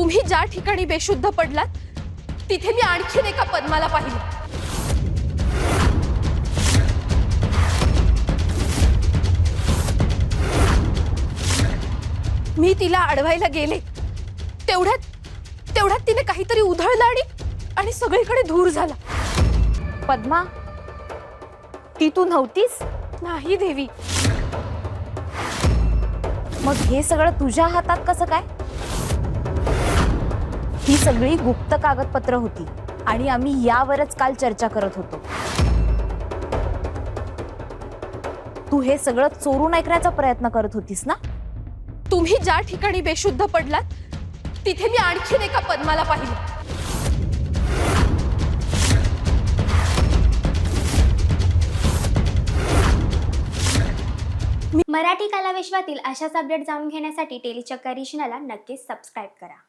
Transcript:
तुम्ही ज्या ठिकाणी बेशुद्ध पडलात तिथे मी आणखीन एका पद्माला पाहिलं। मी तिला अडवायला गेले तेवढ्यात तिने काहीतरी उधळलं आणि सगळीकडे धूर झाला। पद्मा, ती तू नव्हतीस? नाही देवी। मग हे सगळं तुझ्या हातात कसं काय? ही सगळी गुप्त कागदपत्र होती आणि आम्ही यावरच काल चर्चा करत होतो। तू हे सगळं चोरून ऐकण्याचा प्रयत्न करत होतीस ना? तुम्ही ज्या ठिकाणी बेशुद्ध पडलात तिथे मी आणखीन एका पद्माला पाहिलं। मराठी कलाविश्वातील अशाच अपडेट जाणून घेण्यासाठी टेलीचक्कर रिजनला नक्कीच सबस्क्राइब करा।